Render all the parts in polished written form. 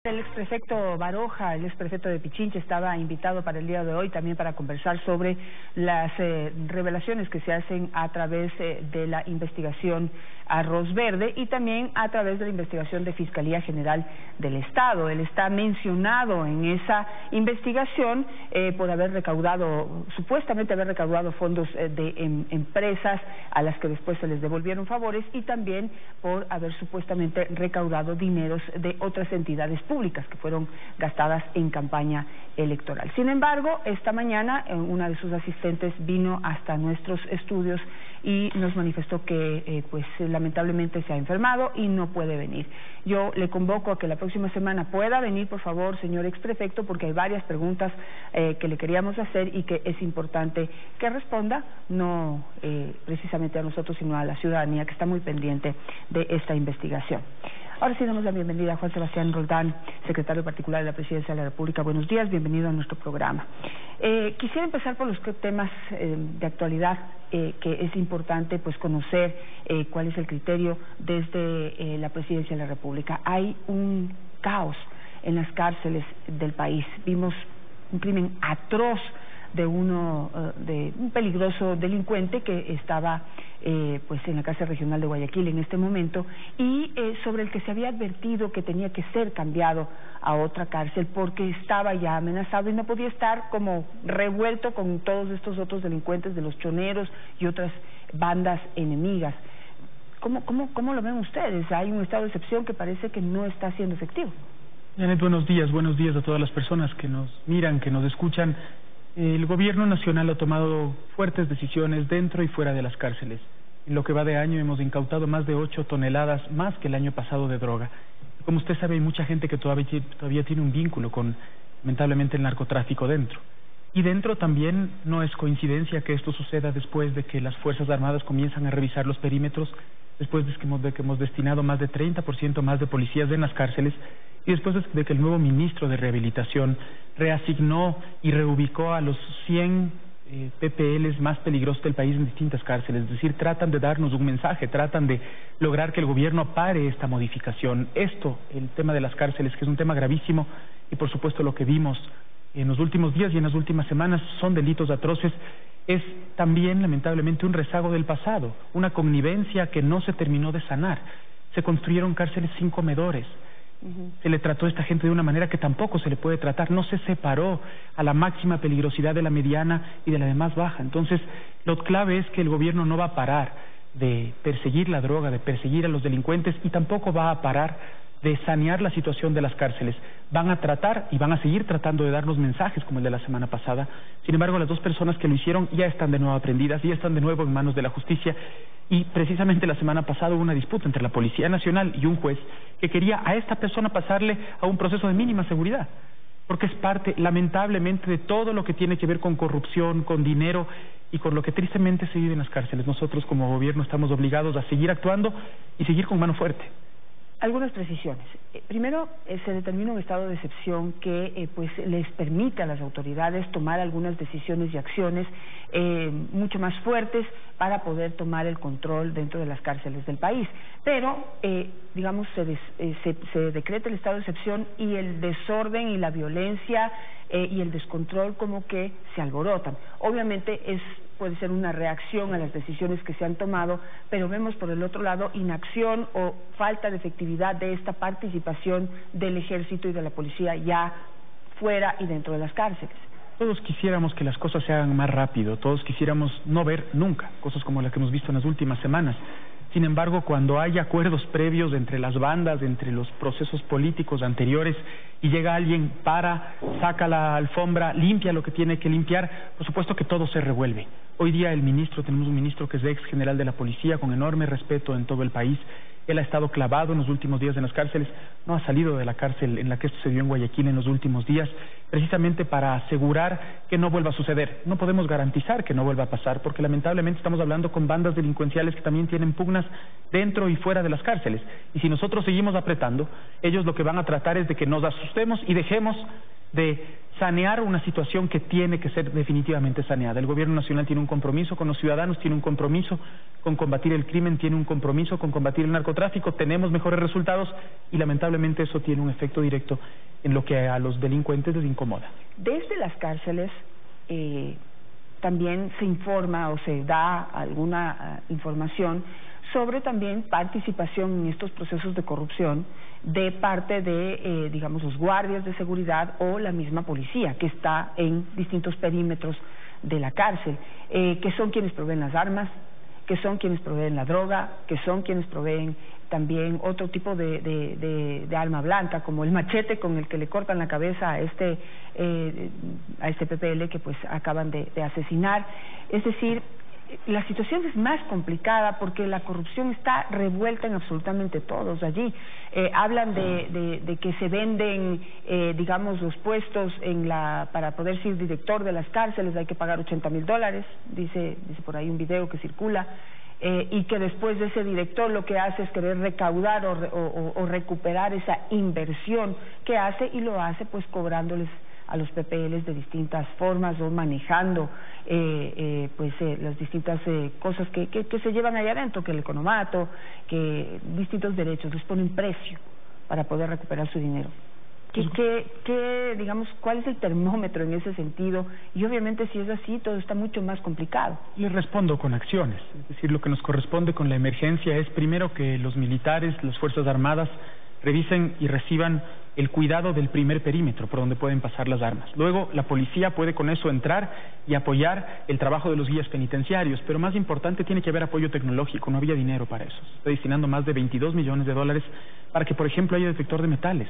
El exprefecto Baroja, el exprefecto de Pichincha, estaba invitado para el día de hoy también para conversar sobre las revelaciones que se hacen a través de la investigación Arroz Verde y también a través de la investigación de Fiscalía General del Estado. Él está mencionado en esa investigación por haber recaudado, supuestamente haber recaudado fondos de empresas a las que después se les devolvieron favores y también por haber supuestamente recaudado dineros de otras entidades públicas que fueron gastadas en campaña electoral. Sin embargo, esta mañana una de sus asistentes vino hasta nuestros estudios y nos manifestó que pues lamentablemente se ha enfermado y no puede venir. Yo le convoco a que la próxima semana pueda venir, por favor, señor exprefecto, porque hay varias preguntas que le queríamos hacer y que es importante que responda, no precisamente a nosotros, sino a la ciudadanía que está muy pendiente de esta investigación. Ahora sí damos la bienvenida a Juan Sebastián Roldán, secretario particular de la Presidencia de la República. Buenos días, bienvenido a nuestro programa. Quisiera empezar por los temas de actualidad que es importante pues conocer cuál es el criterio desde la Presidencia de la República. Hay un caos en las cárceles del país. Vimos un crimen atroz de un peligroso delincuente que estaba pues en la cárcel regional de Guayaquil en este momento y sobre el que se había advertido que tenía que ser cambiado a otra cárcel porque estaba ya amenazado y no podía estar como revuelto con todos estos otros delincuentes de los choneros y otras bandas enemigas. ¿Cómo lo ven ustedes? Hay un estado de excepción que parece que no está siendo efectivo. Janet, buenos días a todas las personas que nos miran, que nos escuchan. El gobierno nacional ha tomado fuertes decisiones dentro y fuera de las cárceles. En lo que va de año hemos incautado más de 8 toneladas más que el año pasado de droga. Como usted sabe, hay mucha gente que todavía tiene un vínculo con, lamentablemente, el narcotráfico dentro. Y dentro también no es coincidencia que esto suceda después de que las Fuerzas Armadas comienzan a revisar los perímetros, después de que hemos destinado más de 30% más de policías en las cárceles y después de que el nuevo ministro de Rehabilitación reasignó y reubicó a los 100 PPLs más peligrosos del país en distintas cárceles. Es decir, tratan de darnos un mensaje, tratan de lograr que el gobierno pare esta modificación. El tema de las cárceles, que es un tema gravísimo y por supuesto lo que vimos en los últimos días y en las últimas semanas son delitos atroces, es también lamentablemente un rezago del pasado, una connivencia que no se terminó de sanar. Se construyeron cárceles sin comedores. Se le trató a esta gente de una manera que tampoco se le puede tratar, no se separó a la máxima peligrosidad de la mediana y de la de más baja. Entonces, lo clave es que el gobierno no va a parar de perseguir la droga, de perseguir a los delincuentes y tampoco va a parar de sanear la situación de las cárceles. Van a tratar y van a seguir tratando de darnos mensajes como el de la semana pasada. Sin embargo, las 2 personas que lo hicieron ya están de nuevo aprendidas, ya están de nuevo en manos de la justicia. Y precisamente la semana pasada hubo una disputa entre la Policía Nacional y un juez que quería a esta persona pasarle a un proceso de mínima seguridad, porque es parte, lamentablemente, de todo lo que tiene que ver con corrupción, con dinero y con lo que tristemente se vive en las cárceles. Nosotros como gobierno estamos obligados a seguir actuando y seguir con mano fuerte. Algunas precisiones. Primero, se determina un estado de excepción que pues les permite a las autoridades tomar algunas decisiones y acciones mucho más fuertes para poder tomar el control dentro de las cárceles del país. Pero, digamos, se decreta el estado de excepción y el desorden y la violencia y el descontrol como que se alborotan. Obviamente puede ser una reacción a las decisiones que se han tomado, pero vemos por el otro lado inacción o falta de efectividad de esta participación del ejército y de la policía ya fuera y dentro de las cárceles. Todos quisiéramos que las cosas se hagan más rápido, todos quisiéramos no ver nunca cosas como las que hemos visto en las últimas semanas. Sin embargo, cuando hay acuerdos previos entre las bandas, entre los procesos políticos anteriores, y llega alguien, saca la alfombra, limpia lo que tiene que limpiar, por supuesto que todo se revuelve. Hoy día tenemos un ministro que es ex general de la policía, con enorme respeto en todo el país. Él ha estado clavado en los últimos días en las cárceles, no ha salido de la cárcel en la que esto se dio en Guayaquil en los últimos días, precisamente para asegurar que no vuelva a suceder. No podemos garantizar que no vuelva a pasar, porque lamentablemente estamos hablando con bandas delincuenciales que también tienen pugnas dentro y fuera de las cárceles. Y si nosotros seguimos apretando, ellos lo que van a tratar es de que nos asustemos y dejemos de sanear una situación que tiene que ser definitivamente saneada. El gobierno nacional tiene un compromiso con los ciudadanos, tiene un compromiso con combatir el crimen, tiene un compromiso con combatir el narcotráfico, tenemos mejores resultados y lamentablemente eso tiene un efecto directo en lo que a los delincuentes les incomoda. Desde las cárceles también se informa o se da alguna información sobre también participación en estos procesos de corrupción de parte de, digamos, los guardias de seguridad o la misma policía que está en distintos perímetros de la cárcel, que son quienes proveen las armas, que son quienes proveen la droga, que son quienes proveen también otro tipo de arma blanca, como el machete con el que le cortan la cabeza a este PPL que pues acaban de asesinar. Es decir, la situación es más complicada porque la corrupción está revuelta en absolutamente todos allí. Hablan de que se venden, digamos, los puestos para poder ser director de las cárceles hay que pagar $80,000, dice por ahí un video que circula, y que después de ese director lo que hace es querer recaudar o recuperar esa inversión que hace, y lo hace pues cobrándoles a los PPLs de distintas formas o manejando las distintas cosas que se llevan allá adentro, que el economato, que distintos derechos, les ponen precio para poder recuperar su dinero. Digamos, ¿cuál es el termómetro en ese sentido? Y obviamente si es así, todo está mucho más complicado. Les respondo con acciones, es decir, lo que nos corresponde con la emergencia es primero que los militares, las Fuerzas Armadas, revisen y reciban el cuidado del primer perímetro por donde pueden pasar las armas. Luego, la policía puede con eso entrar y apoyar el trabajo de los guías penitenciarios, pero más importante, tiene que haber apoyo tecnológico. No había dinero para eso. Se está destinando más de $22 millones para que, por ejemplo, haya detector de metales.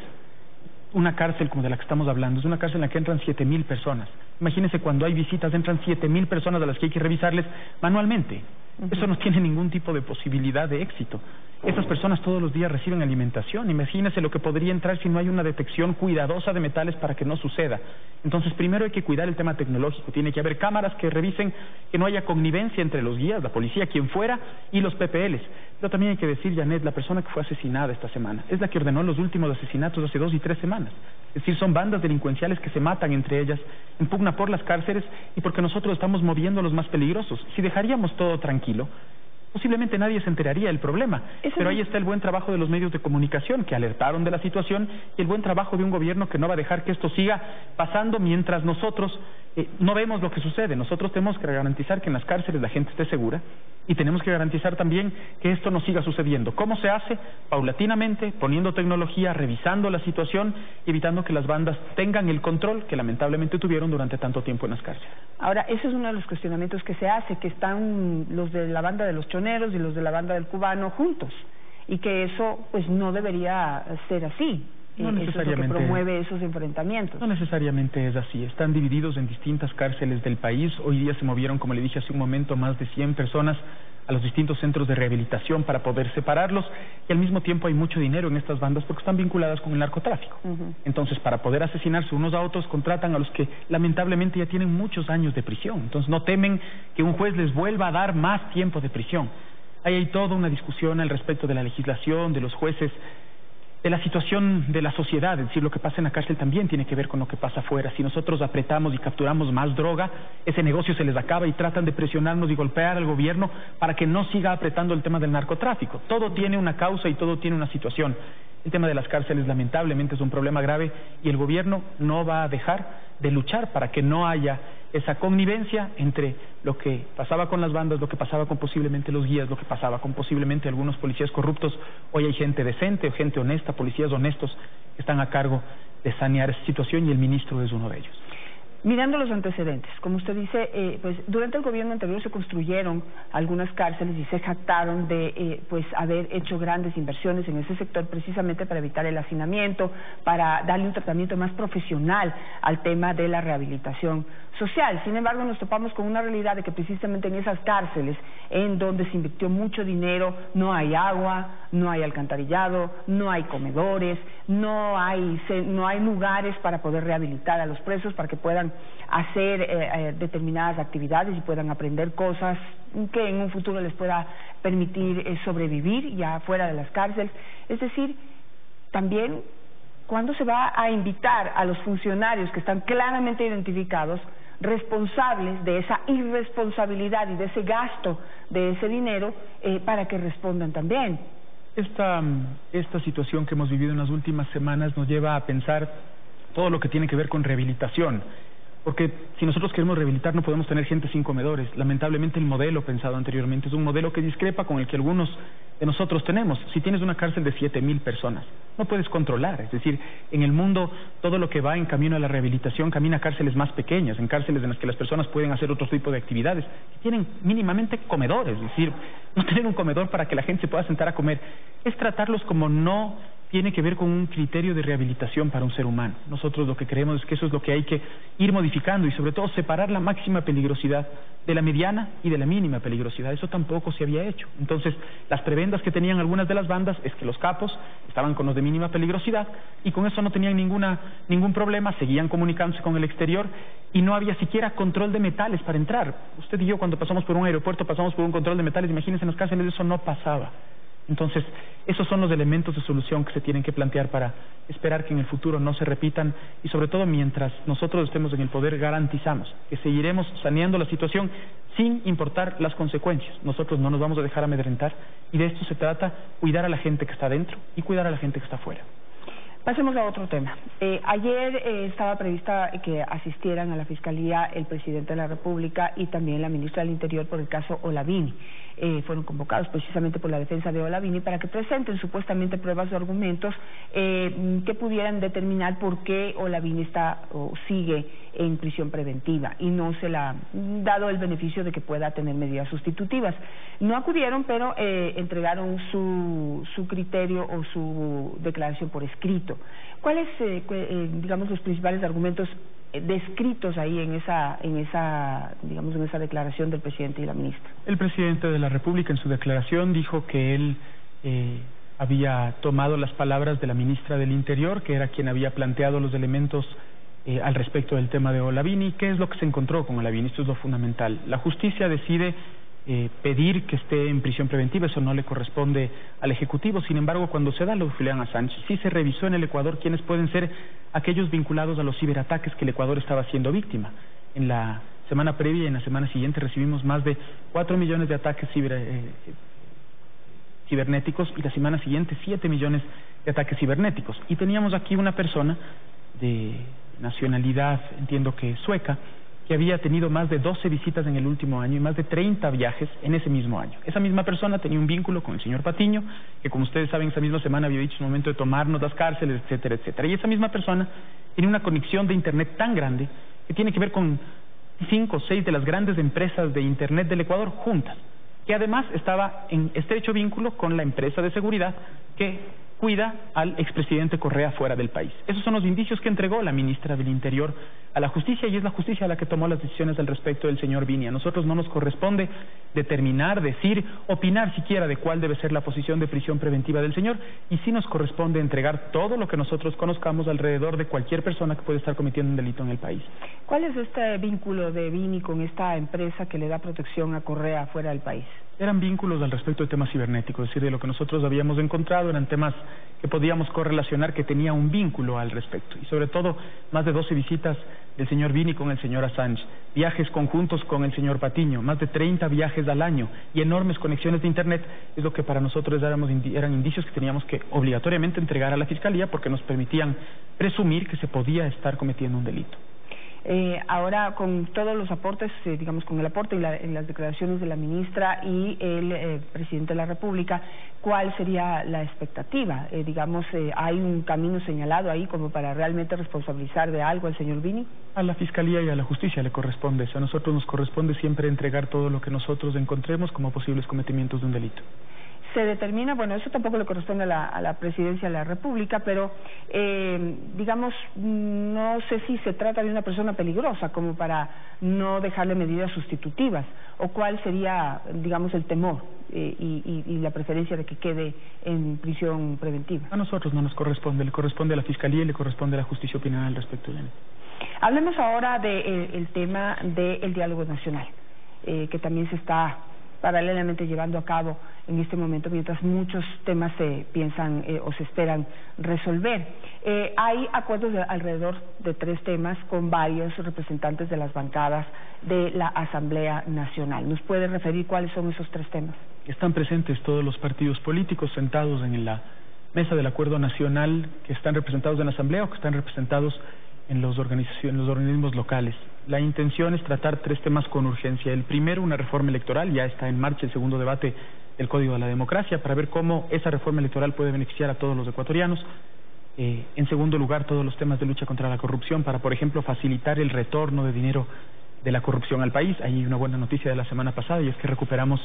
Una cárcel como de la que estamos hablando es una cárcel en la que entran 7,000 personas. Imagínense, cuando hay visitas entran 7,000 personas a las que hay que revisarles manualmente. Eso no tiene ningún tipo de posibilidad de éxito. Esas personas todos los días reciben alimentación. Imagínense lo que podría entrar si no hay una detección cuidadosa de metales para que no suceda. Entonces, primero hay que cuidar el tema tecnológico. Tiene que haber cámaras que revisen que no haya connivencia entre los guías, la policía, quien fuera, y los PPLs. Pero también hay que decir, Janet, la persona que fue asesinada esta semana es la que ordenó los últimos asesinatos hace 2 y 3 semanas. Es decir, son bandas delincuenciales que se matan entre ellas, en pugna por las cárceles y porque nosotros estamos moviendo a los más peligrosos. Si dejaríamos todo tranquilo, posiblemente nadie se enteraría del problema. Pero ahí está el buen trabajo de los medios de comunicación que alertaron de la situación y el buen trabajo de un gobierno que no va a dejar que esto siga pasando mientras nosotros no vemos lo que sucede. Nosotros tenemos que garantizar que en las cárceles la gente esté segura y tenemos que garantizar también que esto no siga sucediendo. ¿Cómo se hace? Paulatinamente, poniendo tecnología, revisando la situación y evitando que las bandas tengan el control que lamentablemente tuvieron durante tanto tiempo en las cárceles. Ahora, ese es uno de los cuestionamientos que se hace, que están los de la banda de los choneros y los de la banda del cubano juntos, y que eso pues no debería ser así. No necesariamente, eso es lo que promueve esos enfrentamientos. No necesariamente es así. Están divididos en distintas cárceles del país. Hoy día se movieron, como le dije hace un momento, más de 100 personas a los distintos centros de rehabilitación para poder separarlos, y al mismo tiempo hay mucho dinero en estas bandas porque están vinculadas con el narcotráfico. Entonces, para poder asesinarse unos a otros, contratan a los que lamentablemente ya tienen muchos años de prisión. Entonces no temen que un juez les vuelva a dar más tiempo de prisión. Ahí hay toda una discusión al respecto de la legislación, de los jueces, de la situación de la sociedad. Es decir, lo que pasa en la cárcel también tiene que ver con lo que pasa afuera. Si nosotros apretamos y capturamos más droga, ese negocio se les acaba y tratan de presionarnos y golpear al gobierno para que no siga apretando el tema del narcotráfico. Todo tiene una causa y todo tiene una situación. El tema de las cárceles lamentablemente es un problema grave y el gobierno no va a dejar de luchar para que no haya esa connivencia entre lo que pasaba con las bandas, lo que pasaba con posiblemente los guías, lo que pasaba con posiblemente algunos policías corruptos. Hoy hay gente decente, gente honesta, policías honestos que están a cargo de sanear esa situación y el ministro es uno de ellos. Mirando los antecedentes, como usted dice, pues durante el gobierno anterior se construyeron algunas cárceles y se jactaron de pues haber hecho grandes inversiones en ese sector precisamente para evitar el hacinamiento, para darle un tratamiento más profesional al tema de la rehabilitación social. Sin embargo, nos topamos con una realidad de que precisamente en esas cárceles en donde se invirtió mucho dinero no hay agua, no hay alcantarillado, no hay comedores, no hay lugares para poder rehabilitar a los presos para que puedan hacer determinadas actividades y puedan aprender cosas que en un futuro les pueda permitir sobrevivir ya fuera de las cárceles. Es decir, también ¿cuándo se va a invitar a los funcionarios que están claramente identificados, responsables de esa irresponsabilidad y de ese gasto de ese dinero, para que respondan también? Esta situación que hemos vivido en las últimas semanas nos lleva a pensar todo lo que tiene que ver con rehabilitación. Porque si nosotros queremos rehabilitar no podemos tener gente sin comedores. Lamentablemente el modelo pensado anteriormente es un modelo que discrepa con el que algunos de nosotros tenemos. Si tienes una cárcel de 7,000 personas, no puedes controlar. Es decir, en el mundo todo lo que va en camino a la rehabilitación camina a cárceles más pequeñas, en cárceles en las que las personas pueden hacer otro tipo de actividades, que tienen mínimamente comedores. Es decir, no tener un comedor para que la gente se pueda sentar a comer es tratarlos como no tiene que ver con un criterio de rehabilitación para un ser humano. Nosotros lo que creemos es que eso es lo que hay que ir modificando y sobre todo separar la máxima peligrosidad de la mediana y de la mínima peligrosidad. Eso tampoco se había hecho. Entonces, las prebendas que tenían algunas de las bandas es que los capos estaban con los de mínima peligrosidad y con eso no tenían ningún problema, seguían comunicándose con el exterior y no había siquiera control de metales para entrar. Usted y yo cuando pasamos por un aeropuerto pasamos por un control de metales, imagínense en las cárceles eso no pasaba. Entonces, esos son los elementos de solución que se tienen que plantear para esperar que en el futuro no se repitan y sobre todo mientras nosotros estemos en el poder garantizamos que seguiremos saneando la situación sin importar las consecuencias. Nosotros no nos vamos a dejar amedrentar y de esto se trata, cuidar a la gente que está dentro y cuidar a la gente que está afuera. Pasemos a otro tema. Ayer estaba prevista que asistieran a la Fiscalía el Presidente de la República y también la Ministra del Interior por el caso Olavini. Fueron convocados precisamente por la defensa de Olavini para que presenten supuestamente pruebas o argumentos que pudieran determinar por qué Olavini está o sigue en prisión preventiva y no se le ha dado el beneficio de que pueda tener medidas sustitutivas. No acudieron, pero entregaron su criterio o su declaración por escrito. ¿Cuáles, digamos, los principales argumentos descritos ahí en esa declaración del presidente y la ministra? El presidente de la República en su declaración dijo que él había tomado las palabras de la ministra del Interior, que era quien había planteado los elementos al respecto del tema de Olavini. ¿Qué es lo que se encontró con Olavini? Esto es lo fundamental. La justicia decide pedir que esté en prisión preventiva, eso no le corresponde al Ejecutivo. Sin embargo, cuando se da lo de Julián Assange, sí se revisó en el Ecuador quiénes pueden ser aquellos vinculados a los ciberataques que el Ecuador estaba siendo víctima. En la semana previa y en la semana siguiente recibimos más de 4 millones de ataques cibernéticos y la semana siguiente 7 millones de ataques cibernéticos. Y teníamos aquí una persona de nacionalidad, entiendo que sueca, que había tenido más de 12 visitas en el último año y más de 30 viajes en ese mismo año. Esa misma persona tenía un vínculo con el señor Patiño, que como ustedes saben, esa misma semana había dicho en el momento de tomarnos las cárceles, etcétera, etcétera. Y esa misma persona tiene una conexión de Internet tan grande que tiene que ver con 5 o 6 de las grandes empresas de Internet del Ecuador juntas, que además estaba en estrecho vínculo con la empresa de seguridad que cuida al expresidente Correa fuera del país. Esos son los indicios que entregó la ministra del Interior a la justicia y es la justicia la que tomó las decisiones al respecto del señor Vini. A nosotros no nos corresponde determinar, decir, opinar siquiera de cuál debe ser la posición de prisión preventiva del señor y sí nos corresponde entregar todo lo que nosotros conozcamos alrededor de cualquier persona que puede estar cometiendo un delito en el país. ¿Cuál es este vínculo de Vini con esta empresa que le da protección a Correa fuera del país? Eran vínculos al respecto de temas cibernéticos, es decir, de lo que nosotros habíamos encontrado, eran temas que podíamos correlacionar que tenía un vínculo al respecto. Y sobre todo, más de 12 visitas del señor Vini con el señor Assange, viajes conjuntos con el señor Patiño, más de 30 viajes al año y enormes conexiones de Internet, es lo que para nosotros eran indicios que teníamos que obligatoriamente entregar a la Fiscalía porque nos permitían presumir que se podía estar cometiendo un delito. Ahora, con todos los aportes, digamos, con el aporte y las declaraciones de la ministra y el presidente de la República, ¿cuál sería la expectativa? ¿Hay un camino señalado ahí como para realmente responsabilizar de algo al señor Vini? A la Fiscalía y a la Justicia le corresponde eso. A nosotros nos corresponde siempre entregar todo lo que nosotros encontremos como posibles cometimientos de un delito. Se determina, bueno, eso tampoco le corresponde a la Presidencia de la República, pero digamos, no sé si se trata de una persona peligrosa como para no dejarle medidas sustitutivas, o cuál sería, digamos, el temor y la preferencia de que quede en prisión preventiva. A nosotros no nos corresponde, le corresponde a la Fiscalía y le corresponde a la Justicia opinar al respecto de él. Hablemos ahora del tema del diálogo nacional, que también se está paralelamente llevando a cabo en este momento, mientras muchos temas se piensan o se esperan resolver. Hay acuerdos alrededor de 3 temas con varios representantes de las bancadas de la Asamblea Nacional. ¿Nos puede referir cuáles son esos 3 temas? Están presentes todos los partidos políticos sentados en la mesa del acuerdo nacional, que están representados en la Asamblea o que están representados en los organismos locales. La intención es tratar 3 temas con urgencia. El primero, una reforma electoral. Ya está en marcha el segundo debate del Código de la Democracia para ver cómo esa reforma electoral puede beneficiar a todos los ecuatorianos. En segundo lugar, todos los temas de lucha contra la corrupción para, por ejemplo, facilitar el retorno de dinero de la corrupción al país. Hay una buena noticia de la semana pasada y es que recuperamos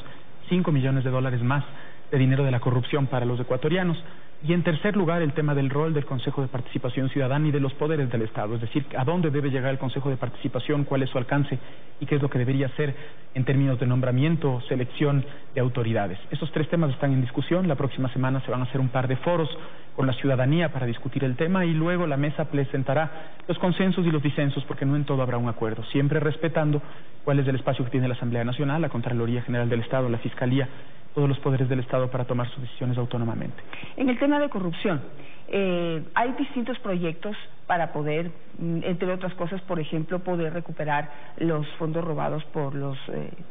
$5 millones más de dinero de la corrupción para los ecuatorianos. Y en tercer lugar, el tema del rol del Consejo de Participación Ciudadana y de los poderes del Estado, es decir, a dónde debe llegar el Consejo de Participación, cuál es su alcance y qué es lo que debería hacer en términos de nombramiento o selección de autoridades. Esos 3 temas están en discusión. La próxima semana se van a hacer un par de foros con la ciudadanía para discutir el tema y luego la mesa presentará los consensos y los disensos, porque no en todo habrá un acuerdo, siempre respetando cuál es el espacio que tiene la Asamblea Nacional, la Contraloría General del Estado, la Fiscalía, todos los poderes del Estado para tomar sus decisiones autónomamente. En el tema de corrupción, hay distintos proyectos para poder, entre otras cosas, por ejemplo, poder recuperar los fondos robados por los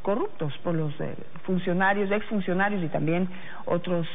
corruptos, por los funcionarios, exfuncionarios y también otros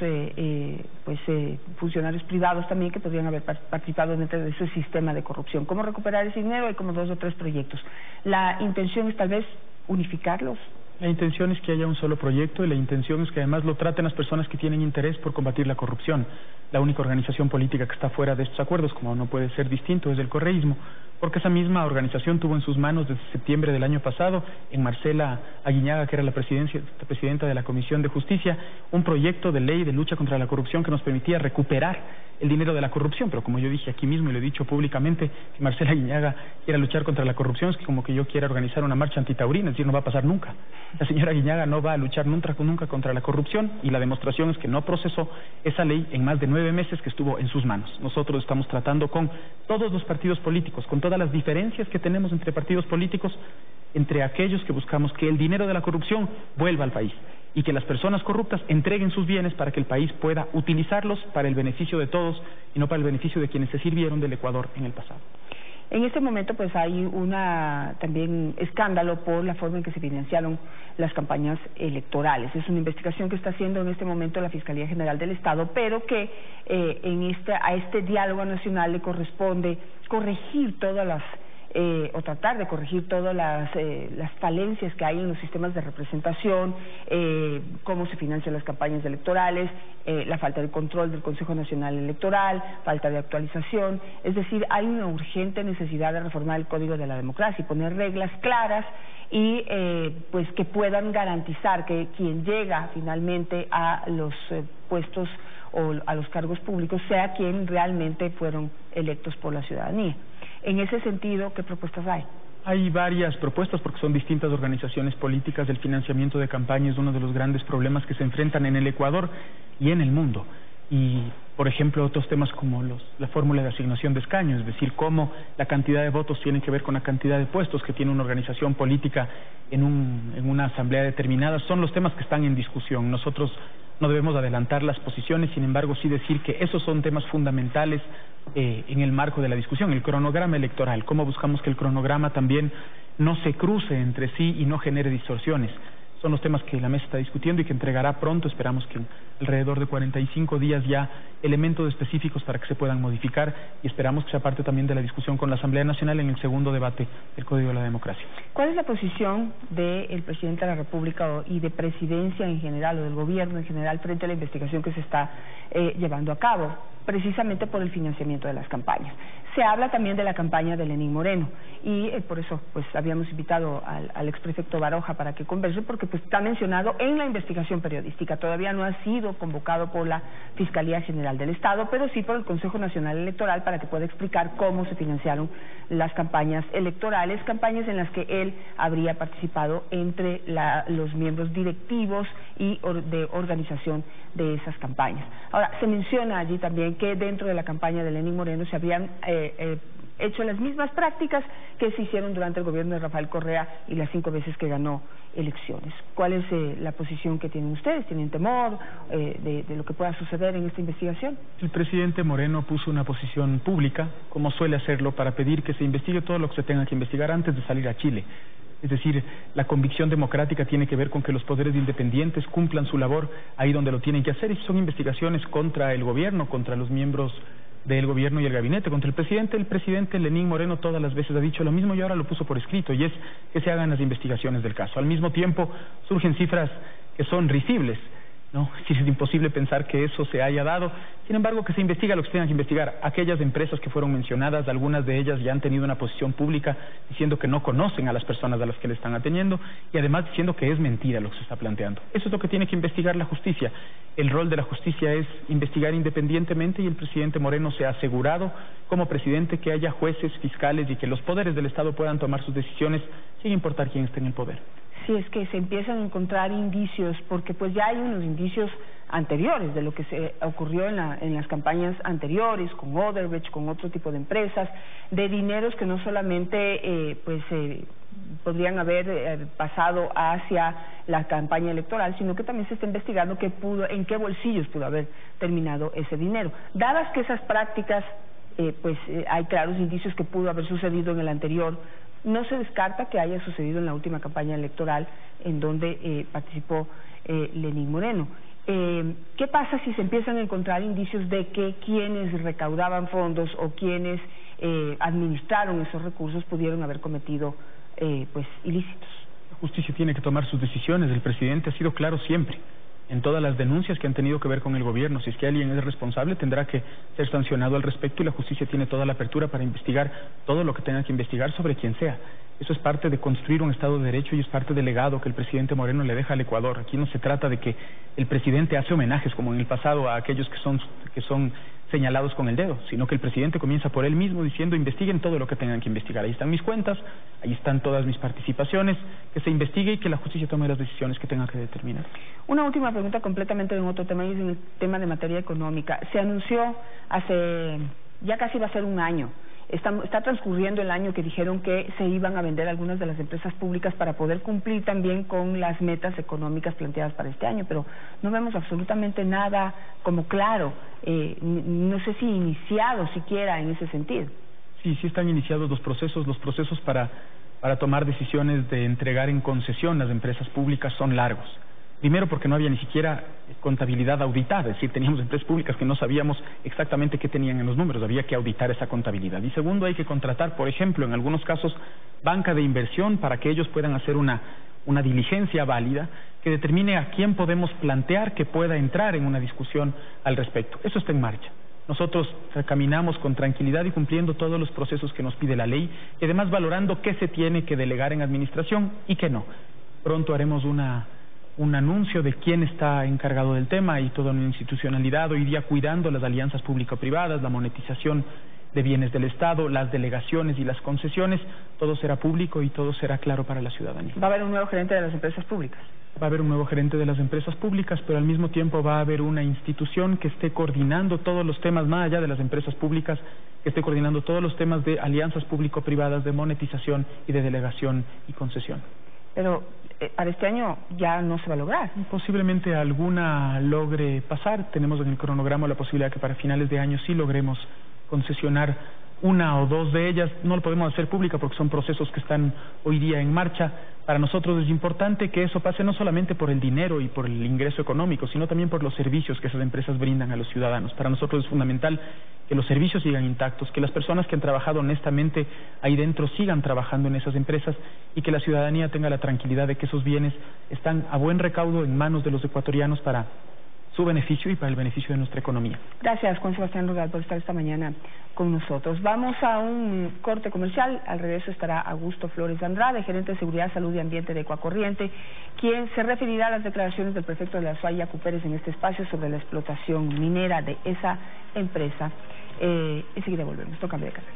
funcionarios privados también que podrían haber participado dentro de ese sistema de corrupción. ¿Cómo recuperar ese dinero? Hay como 2 o 3 proyectos. La intención es tal vez unificarlos. La intención es que haya un solo proyecto y la intención es que además lo traten las personas que tienen interés por combatir la corrupción. La única organización política que está fuera de estos acuerdos, como no puede ser distinto, es el correísmo, porque esa misma organización tuvo en sus manos desde septiembre del año pasado, en Marcela Aguiñaga, que era la presidenta de la Comisión de Justicia, un proyecto de ley de lucha contra la corrupción que nos permitía recuperar el dinero de la corrupción. Pero como yo dije aquí mismo y lo he dicho públicamente, que Marcela Aguiñaga quiera luchar contra la corrupción es que como que yo quiera organizar una marcha antitaurina, es decir, no va a pasar nunca. La señora Aguiñaga no va a luchar nunca contra la corrupción y la demostración es que no procesó esa ley en más de 9 meses que estuvo en sus manos. Nosotros estamos tratando con todos los partidos políticos, con todas las diferencias que tenemos entre partidos políticos, entre aquellos que buscamos que el dinero de la corrupción vuelva al país y que las personas corruptas entreguen sus bienes para que el país pueda utilizarlos para el beneficio de todos y no para el beneficio de quienes se sirvieron del Ecuador en el pasado. En este momento pues hay también escándalo por la forma en que se financiaron las campañas electorales. Es una investigación que está haciendo en este momento la Fiscalía General del Estado, pero que a este diálogo nacional le corresponde corregir todas las o tratar de corregir todas las falencias que hay en los sistemas de representación, cómo se financian las campañas electorales, la falta de control del Consejo Nacional Electoral, falta de actualización. Es decir, hay una urgente necesidad de reformar el Código de la Democracia y poner reglas claras y pues que puedan garantizar que quien llega finalmente a los puestos o a los cargos públicos sea quien realmente fueron electos por la ciudadanía. En ese sentido, ¿qué propuestas hay? Hay varias propuestas porque son distintas organizaciones políticas. El financiamiento de campaña es uno de los grandes problemas que se enfrentan en el Ecuador y en el mundo. Y, por ejemplo, otros temas como la fórmula de asignación de escaños, es decir, cómo la cantidad de votos tiene que ver con la cantidad de puestos que tiene una organización política en una asamblea determinada, son los temas que están en discusión. Nosotros no debemos adelantar las posiciones, sin embargo, sí decir que esos son temas fundamentales en el marco de la discusión. El cronograma electoral, cómo buscamos que el cronograma también no se cruce entre sí y no genere distorsiones. Son los temas que la mesa está discutiendo y que entregará pronto, esperamos que en alrededor de 45 días ya, elementos específicos para que se puedan modificar y esperamos que sea parte también de la discusión con la Asamblea Nacional en el segundo debate del Código de la Democracia. ¿Cuál es la posición del presidente de la República y de presidencia en general o del gobierno en general frente a la investigación que se está llevando a cabo, precisamente por el financiamiento de las campañas? Se habla también de la campaña de Lenín Moreno y por eso pues habíamos invitado al exprefecto Baroja para que converse, porque pues está mencionado en la investigación periodística. Todavía no ha sido convocado por la Fiscalía General del Estado, pero sí por el Consejo Nacional Electoral para que pueda explicar cómo se financiaron las campañas electorales, campañas en las que él habría participado entre los miembros directivos y de organización de esas campañas. Ahora, se menciona allí también que dentro de la campaña de Lenín Moreno se habrían hecho las mismas prácticas que se hicieron durante el gobierno de Rafael Correa y las 5 veces que ganó elecciones. ¿Cuál es la posición que tienen ustedes? ¿Tienen temor de lo que pueda suceder en esta investigación? El presidente Moreno puso una posición pública, como suele hacerlo, para pedir que se investigue todo lo que se tenga que investigar antes de salir a Chile. Es decir, la convicción democrática tiene que ver con que los poderes independientes cumplan su labor ahí donde lo tienen que hacer, y son investigaciones contra el gobierno, contra los miembros del gobierno y el gabinete, contra el presidente Lenín Moreno todas las veces ha dicho lo mismo y ahora lo puso por escrito, y es que se hagan las investigaciones del caso. Al mismo tiempo surgen cifras que son risibles, ¿no? Sí, es imposible pensar que eso se haya dado. Sin embargo, que se investiga lo que se tenga que investigar. Aquellas empresas que fueron mencionadas, algunas de ellas ya han tenido una posición pública diciendo que no conocen a las personas a las que le están atendiendo, y además diciendo que es mentira lo que se está planteando. Eso es lo que tiene que investigar la justicia. El rol de la justicia es investigar independientemente, y el presidente Moreno se ha asegurado como presidente que haya jueces, fiscales y que los poderes del Estado puedan tomar sus decisiones sin importar quién esté en el poder. Si es que se empiezan a encontrar indicios, porque pues ya hay unos indicios anteriores de lo que se ocurrió en las campañas anteriores, con Odebrecht, con otro tipo de empresas, de dineros que no solamente podrían haber pasado hacia la campaña electoral, sino que también se está investigando en qué bolsillos pudo haber terminado ese dinero. Dadas que esas prácticas, hay claros indicios que pudo haber sucedido en el anterior, no se descarta que haya sucedido en la última campaña electoral en donde participó Lenín Moreno. ¿Qué pasa si se empiezan a encontrar indicios de que quienes recaudaban fondos o quienes administraron esos recursos pudieron haber cometido ilícitos? La justicia tiene que tomar sus decisiones. El presidente ha sido claro siempre en todas las denuncias que han tenido que ver con el gobierno. Si es que alguien es responsable, tendrá que ser sancionado al respecto, y la justicia tiene toda la apertura para investigar todo lo que tenga que investigar sobre quien sea. Eso es parte de construir un Estado de Derecho y es parte del legado que el presidente Moreno le deja al Ecuador. Aquí no se trata de que el presidente hace homenajes como en el pasado a aquellos que son señalados con el dedo, sino que el presidente comienza por él mismo diciendo: investiguen todo lo que tengan que investigar, ahí están mis cuentas, ahí están todas mis participaciones, que se investigue y que la justicia tome las decisiones que tenga que determinar. Una última pregunta completamente en otro tema, y es en el tema de materia económica. Se anunció ya casi va a ser un año, está transcurriendo el año que dijeron que se iban a vender algunas de las empresas públicas para poder cumplir también con las metas económicas planteadas para este año, pero no vemos absolutamente nada como claro, no sé si iniciado siquiera en ese sentido. Sí están iniciados los procesos para tomar decisiones de entregar en concesión las empresas públicas son largos. Primero, porque no había ni siquiera contabilidad auditada, es decir, teníamos empresas públicas que no sabíamos exactamente qué tenían en los números, había que auditar esa contabilidad. Y segundo, hay que contratar, por ejemplo, en algunos casos, banca de inversión para que ellos puedan hacer una diligencia válida que determine a quién podemos plantear que pueda entrar en una discusión al respecto. Eso está en marcha. Nosotros caminamos con tranquilidad y cumpliendo todos los procesos que nos pide la ley, y además valorando qué se tiene que delegar en administración y qué no. Pronto haremos un anuncio de quién está encargado del tema y toda una institucionalidad hoy día cuidando las alianzas público-privadas, la monetización de bienes del Estado, las delegaciones y las concesiones. Todo será público y todo será claro para la ciudadanía. ¿Va a haber un nuevo gerente de las empresas públicas? Va a haber un nuevo gerente de las empresas públicas, pero al mismo tiempo va a haber una institución que esté coordinando todos los temas, más allá de las empresas públicas, que esté coordinando todos los temas de alianzas público-privadas, de monetización y de delegación y concesión. Pero para este año ya no se va a lograr. Posiblemente alguna logre pasar. Tenemos en el cronograma la posibilidad que para finales de año sí logremos concesionar una o dos de ellas. No lo podemos hacer pública porque son procesos que están hoy día en marcha. Para nosotros es importante que eso pase no solamente por el dinero y por el ingreso económico, sino también por los servicios que esas empresas brindan a los ciudadanos. Para nosotros es fundamental que los servicios sigan intactos, que las personas que han trabajado honestamente ahí dentro sigan trabajando en esas empresas, y que la ciudadanía tenga la tranquilidad de que esos bienes están a buen recaudo en manos de los ecuatorianos para su beneficio y para el beneficio de nuestra economía. Gracias, Juan Sebastián Rugal, por estar esta mañana con nosotros. Vamos a un corte comercial. Al regreso estará Augusto Flores Andrade, gerente de Seguridad, Salud y Ambiente de Ecuacorriente, quien se referirá a las declaraciones del prefecto de la SUAY, Yacu Pérez, en este espacio sobre la explotación minera de esa empresa. Enseguida volvemos. Toca cambio de canal.